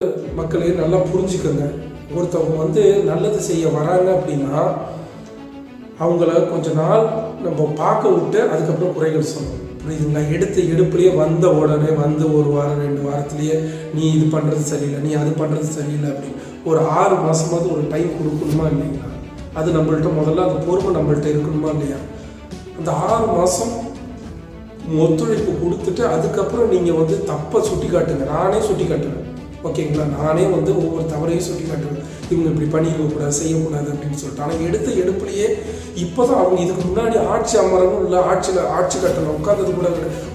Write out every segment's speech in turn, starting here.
மக்களே நல்லா புரிஞ்சுக்கோங்க. ஒருத்தவங்க நல்லது செய்ய வராங்க அப்படின்னா அவங்கள கொஞ்ச நாள் நம்ம பார்க்க விட்டு அதுக்கப்புறம் குறைகள் சொல்லணும். புரியுதுங்களா? எடுப்புலேயே வந்த உடனே ஒரு வாரம் 2 வாரத்துலேயே நீ இது பண்ணுறது சரியில்லை, நீ அது பண்ணுறது சரியில்லை அப்படின்னு ஒரு 6 மாதமாவது ஒரு டைம் கொடுக்கணுமா இல்லைங்களா? அது நம்மள்ட்ட முதல்ல அந்த பொறுமை நம்மள்ட்ட இருக்கணுமா இல்லையா? அந்த 6 மாதம் ஒத்துழைப்பு கொடுத்துட்டு அதுக்கப்புறம் நீங்கள் தப்பை சுட்டி காட்டுங்க. நானே சுட்டி காட்டுவேன், ஓகேங்களா? நானே ஒவ்வொரு தவறையும் சுட்டி காட்டுவேன். இவங்க இப்படி பண்ணிக்கக்கூடாது, செய்யக்கூடாது அப்படின்னு சொல்லிட்டு. ஆனால் எடுப்புலையே இப்போ தான் அவங்க இதுக்கு முன்னாடி ஆட்சி அமரவும் இல்லை, ஆட்சி கட்டணம் உட்காந்தது கூட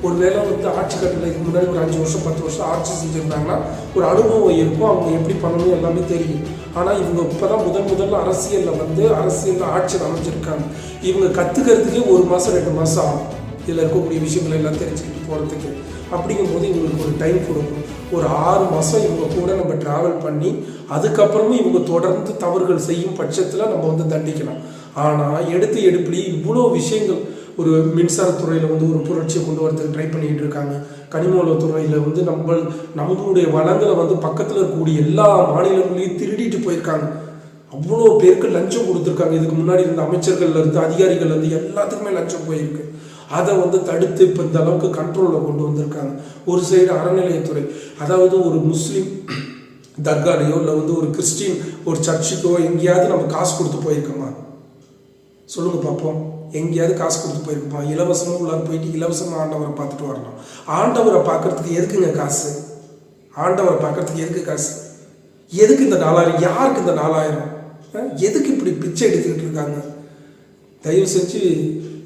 ஒரு வேளை ஆட்சி கட்டணம் இதுக்கு முன்னாடி ஒரு 5 வருஷம் 10 வருஷம் ஆட்சி செஞ்சுருந்தாங்கன்னா ஒரு அனுபவம் இருக்கும், அவங்க எப்படி பண்ணணும் எல்லாமே தெரியும். ஆனால் இவங்க இப்போ தான் முதல்ல அரசியலில் ஆட்சி அமைஞ்சிருக்காங்க. இவங்க கற்றுக்கிறதுக்கே 1 மாதம் 2 மாதம் ஆகும் இதில் இருக்கக்கூடிய விஷயங்கள் எல்லாம் தெரிஞ்சுக்கிட்டு போகிறதுக்கு. அப்படிங்கும்போது இவங்களுக்கு ஒரு டைம் கொடுக்கணும். ஒரு 6 மாதம் இவங்க கூட நம்ம ட்ராவல் பண்ணி அதுக்கப்புறமும் இவங்க தொடர்ந்து தவறுகள் செய்யும் பட்சத்தில் நம்ம தண்டிக்கலாம். ஆனால் எடுப்புலேயே இவ்வளோ விஷயங்கள் ஒரு மின்சாரத்துறையில் ஒரு புரட்சியை கொண்டு வரதுக்கு ட்ரை பண்ணிகிட்டு இருக்காங்க. கனிமவளத்துறையில் நம்மளுடைய வளங்களை பக்கத்தில் இருக்கக்கூடிய எல்லா மாநிலங்களையும் திருடிட்டு போயிருக்காங்க. அவ்வளோ பேருக்கு லஞ்சம் கொடுத்துருக்காங்க. இதுக்கு முன்னாடி இருந்த அமைச்சர்கள்லேருந்து அதிகாரிகள்லேருந்து எல்லாத்துக்குமே லஞ்சம் போயிருக்கு. அதை தடுத்து இப்போ இந்த அளவுக்கு கண்ட்ரோலில் கொண்டு வந்திருக்காங்க. ஒரு சைடு அறநிலையத்துறை, அதாவது ஒரு முஸ்லீம் தர்காலையோ இல்லை ஒரு கிறிஸ்டின் ஒரு சர்ச்சுக்கோ எங்கேயாவது நம்ம காசு கொடுத்து போயிருக்கோமா? சொல்லுங்க பார்ப்போம். எங்கேயாவது காசு கொடுத்து போயிருக்கோமா? இலவசமாக உள்ளார போயிட்டு இலவசமாக ஆண்டவரை பார்த்துட்டு வரலாம். ஆண்டவரை பார்க்கறதுக்கு எதுக்குங்க காசு? ஆண்டவரை பார்க்கறதுக்கு எதுக்கு காசு? எதுக்கு இந்த 4000? யாருக்கு இந்த 4000? எதுக்கு இப்படி பிச்சை எடுத்துக்கிட்டு இருக்காங்க? தயவு செஞ்சு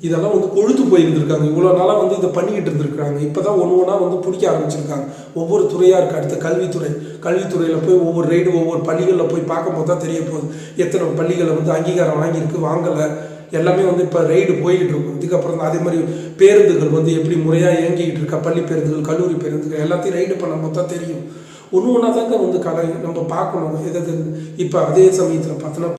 இதெல்லாம் கொழுத்து போயிருந்துருக்காங்க. இவ்வளோ நாளாக இதை பண்ணிக்கிட்டு இருந்திருக்காங்க. இப்போ தான் ஒன்று பிடிக்க ஆரம்பிச்சிருக்காங்க. ஒவ்வொரு துறையாக இருக்குது. அடுத்த கல்வித்துறையில் போய் ஒவ்வொரு ரைடு ஒவ்வொரு பள்ளிகளில் போய் பார்க்கும்போது தான் தெரிய போகுது எத்தனை பள்ளிகளை அங்கீகாரம் வாங்கியிருக்கு, வாங்கலை, எல்லாமே இப்போ ரைடு போய்கிட்டு இருக்கும். இதுக்கப்புறம் தான் அதே மாதிரி பேருந்துகள் எப்படி முறையாக இயங்கிக்கிட்டு இருக்கா, பள்ளி பேருந்துகள், கல்லூரி பேருந்துகள் எல்லாத்தையும் ரைடு பண்ணும்போது தான் தெரியும். ஒன்று ஒன்றா தாங்க கதை நம்ம பார்க்கணும். எதாவது இப்போ அதே சமயத்தில் பார்த்தோன்னா